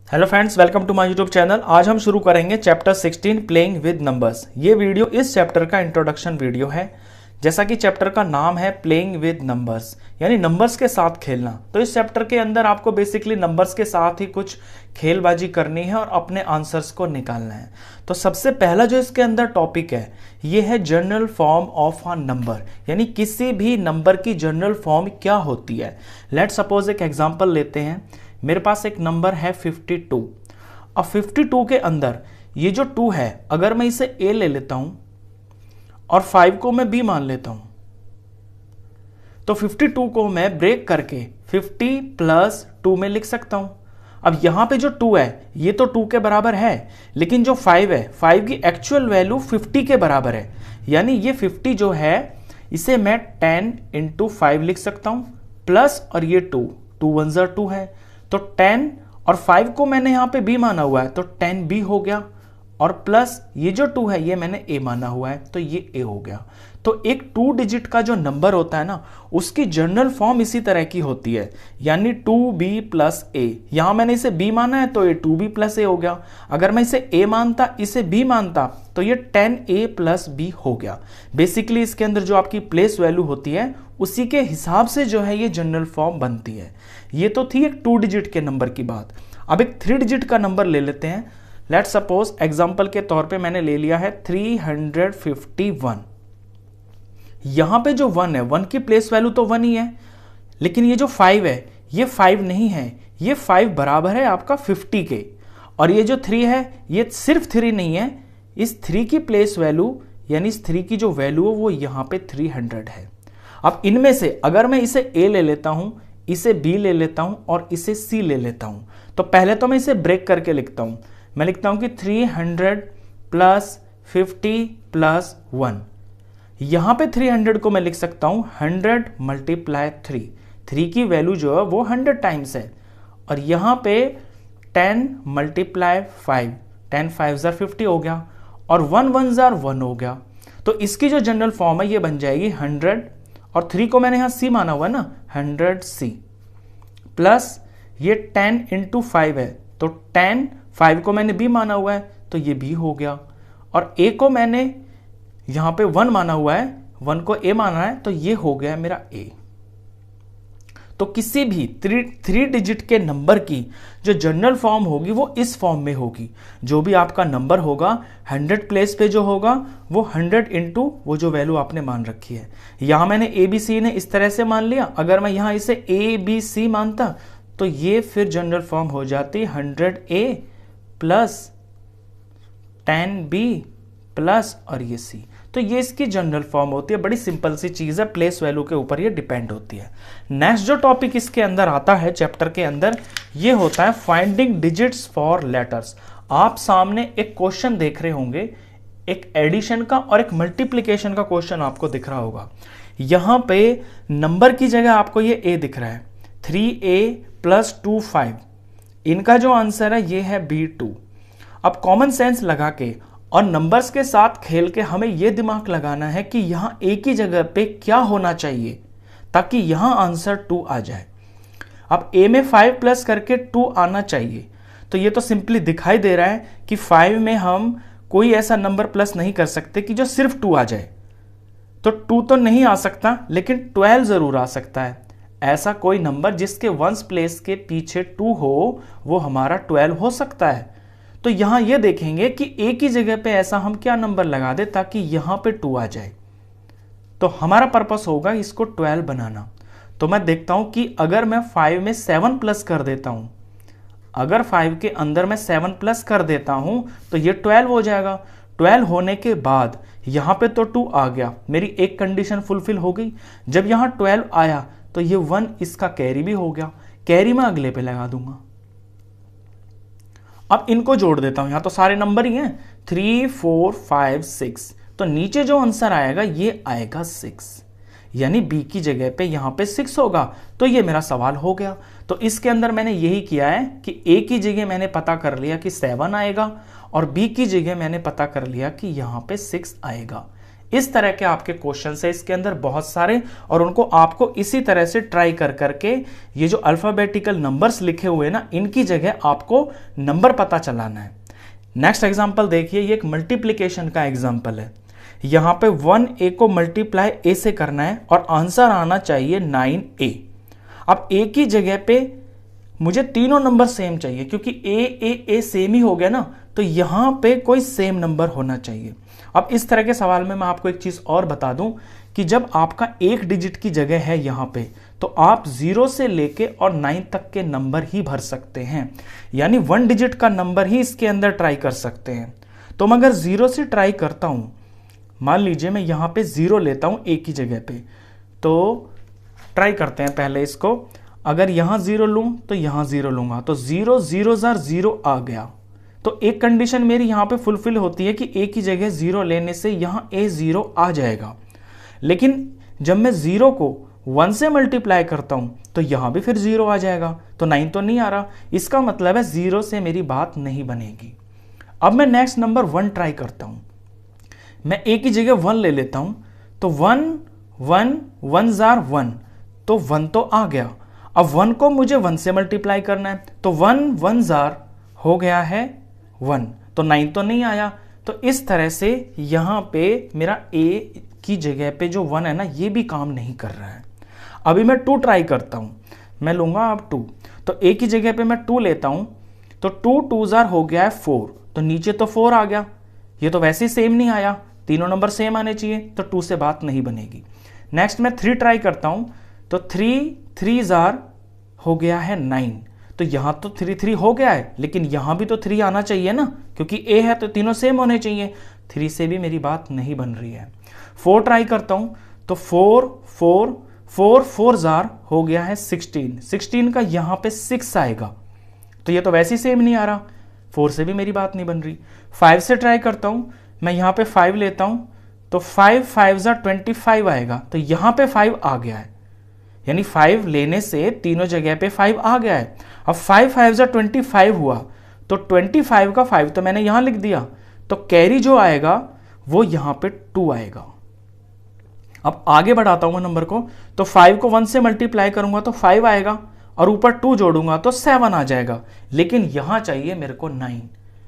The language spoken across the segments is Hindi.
Hello friends, welcome to my YouTube channel. आज हम शुरू करेंगे चैप्टर 16 प्लेइंग विद नंबर्स। ये वीडियो इस चैप्टर का इंट्रोडक्शन वीडियो है। जैसा कि चैप्टर का नाम है प्लेइंग विद नंबर्स, यानी नंबर्स के साथ खेलना। तो इस चैप्टर के अंदर आपको बेसिकली नंबर्स के साथ ही कुछ खेलबाजी करनी है और अपने आंसर्स को निकालना है। तो सबसे पहला जो इसके अंदर टॉपिक है ये है general form of a number, यानी किसी भी नंबर की जनरल फॉर्म क्या होती है। लेट सपोज एक एग्जांपल लेते हैं। मेरे पास एक नंबर है 52। अब 52 के अंदर ये जो 2 है, अगर मैं इसे a ले लेता हूं और 5 को मैं b मान लेता हूं, तो 52 को मैं ब्रेक करके 50 प्लस 2 में लिख सकता हूं। अब यहां पे जो 2 है ये तो 2 के बराबर है, लेकिन जो 5 है 5 की एक्चुअल वैल्यू 50 के बराबर है, यानी ये 50 जो है इसे मैं 10 इंटू 5 लिख सकता हूं प्लस, और ये 2 1 ज़ा 2 है तो 10, और 5 को मैंने यहां पे b माना हुआ है तो 10b हो गया, और प्लस ये जो 2 है ये मैंने a माना हुआ है तो ये a हो गया। तो एक 2 डिजिट का जो नंबर होता है ना, उसकी जनरल फॉर्म इसी तरह की होती है, यानी 2b प्लस a। यहां मैंने इसे b माना है तो ये 2b प्लस a हो गया। अगर मैं इसे a मानता, इसे b मानता, तो ये 10a प्लस b हो गया। बेसिकली इसके अंदर जो आपकी प्लेस वैल्यू होती है उसी के हिसाब से जो है ये जनरल फॉर्म बनती है। ये तो थी एक 2 डिजिट के नंबर की बात। अब एक 3 डिजिट का नंबर ले लेते हैं। लेट सपोज एग्जांपल के तौर पे मैंने ले लिया है 351। यहां पे जो 1 है, 1 की प्लेस वैल्यू तो 1 ही है, लेकिन ये जो 5 है ये 5 नहीं है, ये 5 बराबर है आपका 50 के। और ये जो 3 है ये सिर्फ 3 नहीं है, इस 3 की प्लेस वैल्यू यानी इस 3 की जो वैल्यू है वो यहां पे 300 है। अब इनमें से अगर मैं इसे a ले लेता हूं, इसे b ले लेता हूं और इसे c ले लेता हूं, तो पहले तो मैं इसे ब्रेक करके लिखता हूं। मैं लिखता हूं कि 300 प्लस 50 प्लस 1। यहां पे 300 को मैं लिख सकता हूं 100 मल्टीप्लाई 3। 3 की वैल्यू जो है वो 100 टाइम्स है, और यहां पे 10 मल्टीप्लाई 5, 10 5 ज़ा 50 हो गया, और 1 1 ज़ा 1 हो गया। तो इसकी जो जनरल फॉर्म है ये बन जाएगी 100, और 3 को मैंने यहां c माना हुआ है ना, 100c प्लस ये 10 इंटू 5 है तो 10, 5 को मैंने b माना हुआ है तो ये b हो गया, और a को मैंने यहां पे 1 माना हुआ है, 1 को a माना है तो ये हो गया मेरा a। तो किसी भी 3 डिजिट के नंबर की जो जनरल फॉर्म होगी वो इस फॉर्म में होगी। जो भी आपका नंबर होगा 100 प्लेस पे जो होगा वो 100 इंटू वो जो वैल्यू आपने मान रखी है। यहां मैंने ए बी सी ने इस तरह से मान लिया, अगर मैं यहां इसे ए बी सी मानता तो ये फिर जनरल फॉर्म हो जाती 100a प्लस 10b प्लस और ये c। तो ये इसकी जनरल फॉर्म होती है। बड़ी सिंपल सी चीज है, प्लेस वैल्यू के ऊपर ये डिपेंड होती है। नेक्स्ट जो टॉपिक इसके अंदर आता है चैप्टर के अंदर, ये होता है फाइंडिंग डिजिट्स फॉर लेटर्स। आप सामने एक क्वेश्चन देख रहे होंगे, एक एडिशन का और एक मल्टीप्लीकेशन का क्वेश्चन आपको दिख रहा होगा। यहां पे नंबर की जगह आपको ये a दिख रहा है, 3a प्लस 2 5। इनका जो आंसर है ये है b2। अब कॉमन सेंस लगा के और नंबर्स के साथ खेल के हमें यह दिमाग लगाना है कि यहां एक ही जगह पे क्या होना चाहिए ताकि यहां आंसर 2 आ जाए। अब a में 5 प्लस करके 2 आना चाहिए, तो ये तो सिंपली दिखाई दे रहा है कि 5 में हम कोई ऐसा नंबर प्लस नहीं कर सकते कि जो सिर्फ 2 आ जाए। तो 2 तो नहीं आ सकता, लेकिन 12 जरूर आ सकता है। ऐसा कोई नंबर जिसके वंस प्लेस के पीछे 2 हो वो हमारा 12 हो सकता है। तो यहां ये देखेंगे कि एक ही जगह पे ऐसा हम क्या नंबर लगा दे ताकि यहां पे 2 आ जाए। तो हमारा पर्पस होगा इसको 12 बनाना। तो मैं देखता हूं कि अगर मैं 5 में 7 प्लस कर देता हूं, अगर 5 के अंदर मैं 7 प्लस कर देता हूं तो ये 12 हो जाएगा। 12 होने के बाद यहां पे तो 2 आ गया, मेरी एक कंडीशन फुलफिल हो गई। जब यहां 12 आया तो ये 1 इसका कैरी भी हो गया, कैरी मैं अगले पे लगा दूंगा। अब इनको जोड़ देता हूं, यहां तो सारे नंबर ही हैं, 3 4 5 6, तो नीचे जो आंसर आएगा ये आएगा 6, यानी बी की जगह पे यहां पे 6 होगा। तो ये मेरा सवाल हो गया। तो इसके अंदर मैंने यही किया है कि ए की जगह मैंने पता कर लिया कि 7 आएगा, और बी की जगह मैंने पता कर लिया कि यहां पे 6 आएगा। इस तरह के आपके क्वेश्चन है इसके अंदर बहुत सारे, और उनको आपको इसी तरह से ट्राई कर करके ये जो अल्फाबेटिकल नंबर्स लिखे हुए ना, इनकी जगह आपको नंबर पता चलाना है। नेक्स्ट एग्जांपल देखिए, ये एक मल्टीप्लिकेशन का एग्जांपल है। यहां पे 1a को मल्टीप्लाई a से करना है और आंसर आना चाहिए 9a। अब a की जगह पे मुझे तीनों नंबर सेम चाहिए, क्योंकि a सेम ही हो गया ना, तो यहां पे कोई सेम नंबर होना चाहिए। अब इस तरह के सवाल में मैं आपको एक चीज और बता दूं कि जब आपका एक डिजिट की जगह है यहां पे, तो आप 0 से लेके और 9 तक के नंबर ही भर सकते हैं, यानी 1 डिजिट का नंबर ही इसके अंदर ट्राई कर सकते हैं। तो मैं अगर 0 से ट्राई करता हूं, मान लीजिए मैं यहां पे 0 लेता हूं a की जगह पे, तो ट्राई करते हैं पहले इसको। अगर यहां 0 लूं तो यहां 0 लूंगा, तो 0 0 0 आ गया। तो एक कंडीशन मेरी यहां पे फुलफिल होती है कि a की जगह 0 लेने से यहां a 0 आ जाएगा। लेकिन जब मैं 0 को 1 से मल्टीप्लाई करता हूं तो यहां भी फिर 0 आ जाएगा, तो 9 तो नहीं आ रहा। इसका मतलब है 0 से मेरी बात नहीं बनेगी। अब मैं नेक्स्ट नंबर 1 ट्राई करता हूं। मैं a की जगह 1 ले लेता हूं, तो 1 1 1 जार 1, तो 1 तो आ गया। अब 1 को मुझे 1 से मल्टीप्लाई करना है, तो 1 1 जार हो गया है 1, तो 9 तो नहीं आया। तो इस तरह से यहां पे मेरा a की जगह पे जो 1 है ना, ये भी काम नहीं कर रहा है। अभी मैं 2 ट्राई करता हूं, मैं लूंगा अब 2, तो a की जगह पे मैं 2 लेता हूं, तो 2 2 जार हो गया है 4, तो नीचे तो 4 आ गया। ये तो वैसे ही सेम नहीं आया, तीनों नंबर सेम आने चाहिए, तो 2 से बात नहीं बनेगी। नेक्स्ट मैं 3 ट्राई करता हूं, तो 3 3 जार हो गया है 9, तो यहां तो 3 3 हो गया है, लेकिन यहां भी तो 3 आना चाहिए ना, क्योंकि a है तो तीनों सेम होने चाहिए। 3 से भी मेरी बात नहीं बन रही है। 4 ट्राई करता हूं, तो 4 4 4 4 जार हो गया है 16, 16 का यहां पे 6 आएगा, तो ये तो वैसे ही सेम नहीं आ रहा, 4 से भी मेरी बात नहीं बन रही। 5 से ट्राई करता हूं, मैं यहां पे 5 लेता हूं, तो 5 5 जार 25 आएगा, तो यहां पे 5 आ गया है, यानी 5 लेने से तीनों जगह पे 5 आ गया है। अब 5 5 जार 25 हुआ, तो 25 का 5 तो मैंने यहां लिख दिया, तो कैरी जो आएगा वो यहां पे 2 आएगा। अब आगे बढ़ाता हूं मैं नंबर को, तो 5 को 1 से मल्टीप्लाई करूंगा तो 5 आएगा, और ऊपर 2 जोड़ूंगा तो 7 आ जाएगा। लेकिन यहां चाहिए मेरे को 9,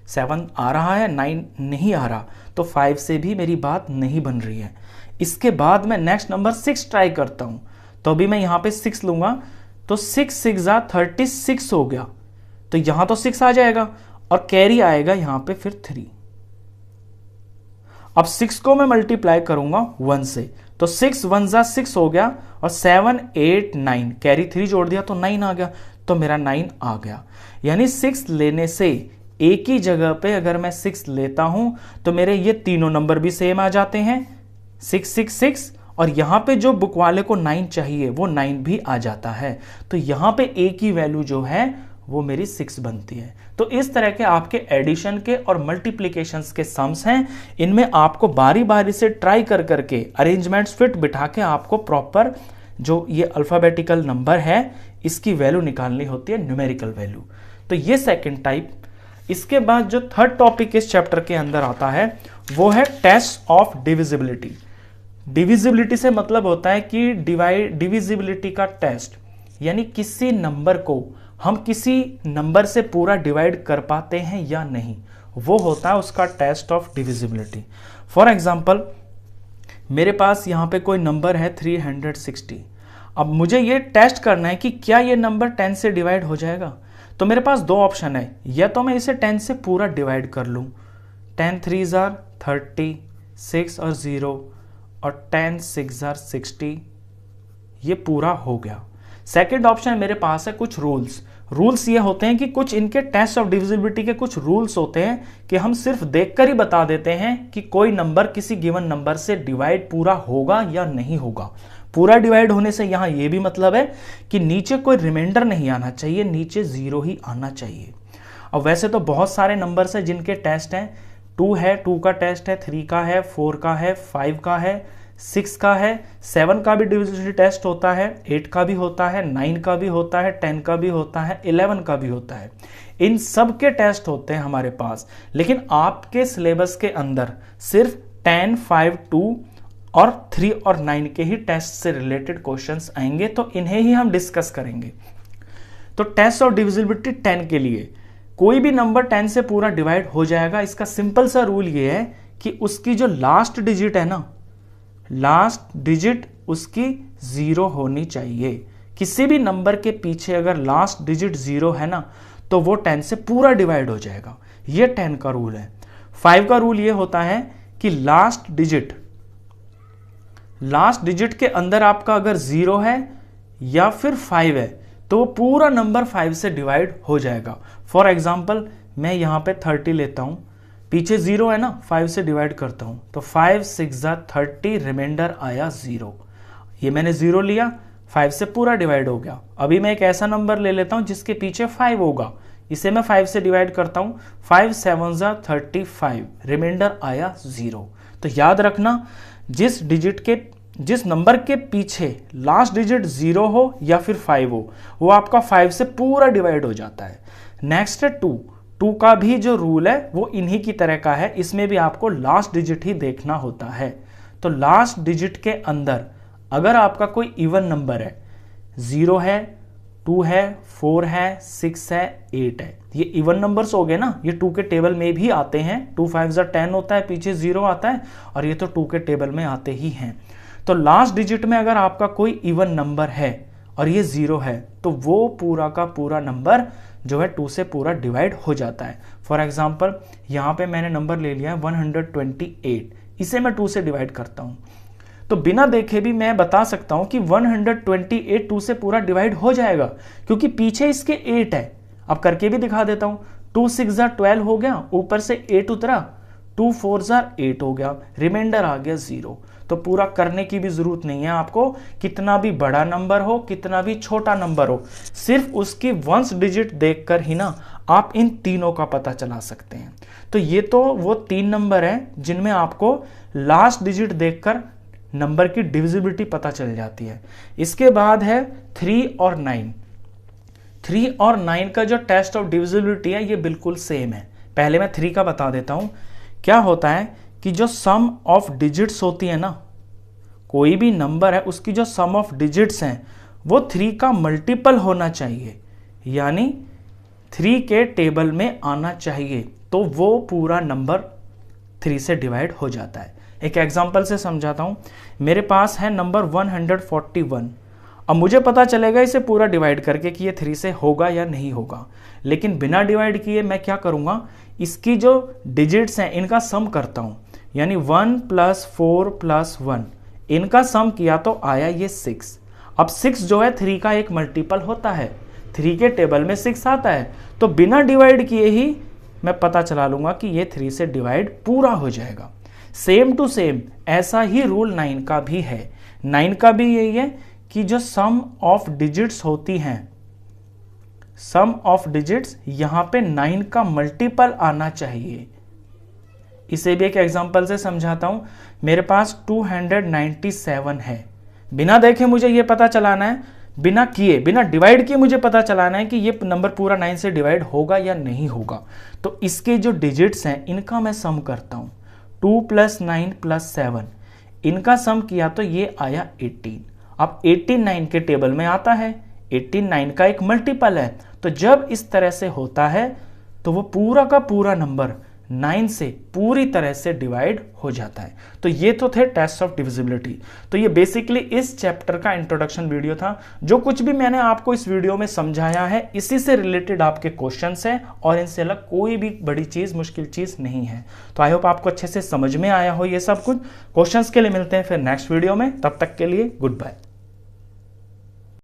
7 आ रहा है, 9 नहीं आ रहा, तो 5 से भी मेरी बात नहीं बन रही है। इसके बाद मैं नेक्स्ट नंबर 6 ट्राई करता हूं, तो अभी मैं यहां पे 6 लूंगा, तो 6 6 जा 36 हो गया, तो यहां तो 6 आ जाएगा, और कैरी आएगा यहां पे फिर 3। अब 6 को मैं मल्टीप्लाई करूंगा 1 से, तो 6 1 जा 6 हो गया, और 7 8 9 कैरी 3 जोड़ दिया तो 9 आ गया, तो मेरा 9 आ गया। यानी 6 लेने से एक ही जगह पे अगर मैं 6 लेता हूं तो मेरे ये तीनों नंबर भी सेम आ जाते हैं, 6 6 6, और यहां पे जो बुक वाले को 9 चाहिए वो 9 भी आ जाता है। तो यहां पे a की वैल्यू जो है वो मेरी 6 बनती है। तो इस तरह के आपके एडिशन के और मल्टीप्लिकेशंस के सम्स हैं, इनमें आपको बारी बारी से ट्राई कर करके अरेंजमेंट्स फिट बिठा के आपको प्रॉपर जो ये अल्फाबेटिकल नंबर है इसकी वैल्यू निकालनी होती है, न्यूमेरिकल वैल्यू। तो ये सेकेंड टाइप। इसके बाद जो थर्ड टॉपिक इस चैप्टर के अंदर आता है वो है टेस्ट ऑफ डिविजिबिलिटी। डिविजिबिलिटी से मतलब होता है कि डिविजिबिलिटी का टेस्ट, यानी किसी नंबर को हम किसी नंबर से पूरा डिवाइड कर पाते हैं या नहीं, वो होता है उसका test of divisibility. For example मेरे पास यहाँ पे कोई नंबर है 360। अब मुझे ये टेस्ट करना है कि क्या ये नंबर 10 से डिवाइड हो जाएगा। तो मेरे पास दो ऑप्शन है, या तो मैं इसे 10 से पूरा डिवाइड कर लूँ, 10 3 जार 30, 6 और 0, और 10 6 जार 60, ये पूरा हो गया। सेकेंड ऑप्शन मेरे पास है कुछ रूल्स ये होते हैं कि कुछ इनके टेस्ट ऑफ डिविजिबिलिटी के कुछ रूल्स होते हैं कि हम सिर्फ देखकर ही बता देते हैं कि कोई नंबर किसी गिवन नंबर से डिवाइड पूरा होगा या नहीं होगा। पूरा डिवाइड होने से यहां यह भी मतलब है कि नीचे कोई रिमाइंडर नहीं आना चाहिए, नीचे 0 ही आना चाहिए। अब वैसे तो बहुत सारे नंबर्स हैं जिनके टेस्ट हैं, 2 है, 2 का टेस्ट है, 3 का है, 4 का है, 5 का है, 6 का है, 7 का भी डिविजिबिलिटी टेस्ट होता है, 8 का भी होता है, 9 का भी होता है, 10 का भी होता है, 11 का भी होता है। इन सब के टेस्ट होते हैं हमारे पास, लेकिन आपके सिलेबस के अंदर सिर्फ 10, 5, 2 और 3 और 9 के ही टेस्ट से रिलेटेड क्वेश्चंस आएंगे, तो इन्हें ही हम डिस्कस करेंगे। तो टेस्ट ऑफ डिविजिबिलिटी 10 के लिए कोई भी नंबर 10 से पूरा डिवाइड हो जाएगा। इसका सिंपल सा रूल ये है कि उसकी जो लास्ट डिजिट है ना, लास्ट डिजिट उसकी 0 होनी चाहिए। किसी भी नंबर के पीछे अगर लास्ट डिजिट 0 है ना, तो वो 10 से पूरा डिवाइड हो जाएगा। ये 10 का रूल है। 5 का रूल ये होता है कि लास्ट डिजिट के अंदर आपका अगर 0 है या फिर 5 है तो वो पूरा नंबर 5 से डिवाइड हो जाएगा। फॉर एग्जाम्पल मैं यहां पे 30 लेता हूं, पीछे 0 है ना, 5 से डिवाइड करता हूं तो 5 6 30, रिमाइंडर आया 0। ये मैंने 0 लिया, 5 से पूरा डिवाइड हो गया। अभी मैं एक ऐसा नंबर ले लेता हूं जिसके पीछे 5 होगा, इसे मैं 5 से डिवाइड करता हूं, 5 7 35, रिमाइंडर आया 0। तो याद रखना, जिस नंबर के पीछे लास्ट डिजिट 0 हो या फिर 5 हो, वो आपका 5 से पूरा डिवाइड हो जाता है। नेक्स्ट है 2 का भी जो रूल है वो इन्हीं की तरह का है। इसमें भी आपको लास्ट डिजिट ही देखना होता है। तो लास्ट डिजिट के अंदर अगर आपका कोई इवन नंबर है, 0 है, 2 है, 4 है, 6 है, 8 है, ये इवन नंबर्स हो गए ना, ये 2 के टेबल में भी आते हैं। 2 5 10 होता है, पीछे 0 आता है, और ये तो 2 के टेबल में आते ही हैं। तो लास्ट डिजिट में अगर आपका कोई इवन नंबर है और ये 0 है तो वो पूरा का पूरा नंबर जो है 2 से पूरा डिवाइड हो जाता है। फॉर एग्जाम्पल यहाँ पे मैंने नंबर ले लिया है 128, इसे मैं 2 से डिवाइड करता हूँ। तो बिना देखे भी मैं बता सकता हूं कि 128 2 से पूरा डिवाइड हो जाएगा, क्योंकि पीछे इसके 8 है। अब करके भी दिखा देता हूं। 2 6 12 हो गया, ऊपर से 8 उतरा, 2 4 8 हो गया, रिमाइंडर आ गया 0। तो पूरा करने की भी जरूरत नहीं है आपको। कितना भी बड़ा नंबर हो, कितना भी छोटा नंबर हो, सिर्फ उसकी वंस डिजिट देखकर ही ना आप इन तीनों का पता चला सकते हैं। तो ये तो वो 3 नंबर हैं जिनमें आपको लास्ट डिजिट देखकर नंबर की डिविजिबिलिटी पता चल जाती है। इसके बाद है 3 और 9। 3 और 9 का जो टेस्ट ऑफ डिविजिबिलिटी है ये बिल्कुल सेम है। पहले मैं 3 का बता देता हूं। क्या होता है कि जो सम ऑफ डिजिट्स होती है ना, कोई भी नंबर है उसकी जो सम ऑफ डिजिट्स हैं वो 3 का मल्टीपल होना चाहिए, यानी 3 के टेबल में आना चाहिए, तो वो पूरा नंबर 3 से डिवाइड हो जाता है। एक एग्जांपल से समझाता हूं। मेरे पास है नंबर 141। अब मुझे पता चलेगा इसे पूरा डिवाइड करके कि ये 3 से होगा या नहीं होगा, लेकिन बिना डिवाइड किए मैं क्या करूंगा, इसकी जो डिजिट्स हैं इनका सम करता हूं, यानी 1 + 4 + 1, इनका सम किया तो आया ये 6। अब 6 जो है 3 का एक मल्टीपल होता है, 3 के टेबल में 6 आता है, तो बिना डिवाइड किए ही मैं पता चला लूंगा कि ये 3 से डिवाइड पूरा हो जाएगा। सेम टू सेम ऐसा ही रूल 9 का भी है। 9 का भी यही है कि जो सम ऑफ डिजिट्स होती हैं, सम ऑफ डिजिट्स यहां पे 9 का मल्टीपल आना चाहिए। इसे भी एक एग्जांपल से समझाता हूं। मेरे पास 297 है। बिना देखे मुझे ये पता चलाना है, बिना डिवाइड किए मुझे पता चलाना है कि ये नंबर पूरा 9 से डिवाइड होगा या नहीं होगा। तो इसके जो डिजिट्स हैं इनका मैं सम करता हूं। 2 + 9 + 7, इनका सम किया तो ये आया 18। अब 18 9 के टेबल में आता है, 18 9 का एक मल्टीपल है। तो जब इस तरह से होता है तो वो पूरा का पूरा नंबर 9 से पूरी तरह से डिवाइड हो जाता है। तो ये तो थे टेस्ट ऑफ डिविजिबिलिटी। तो ये बेसिकली इस चैप्टर का इंट्रोडक्शन वीडियो था। जो कुछ भी मैंने आपको इस वीडियो में समझाया है इसी से रिलेटेड आपके क्वेश्चंस हैं, और इनसे अलग कोई भी बड़ी चीज, मुश्किल चीज नहीं है। तो आई होप आपको अच्छे से समझ में आया हो ये सब कुछ। क्वेश्चंस के लिए मिलते हैं फिर नेक्स्ट वीडियो में, तब तक के लिए गुड बाय।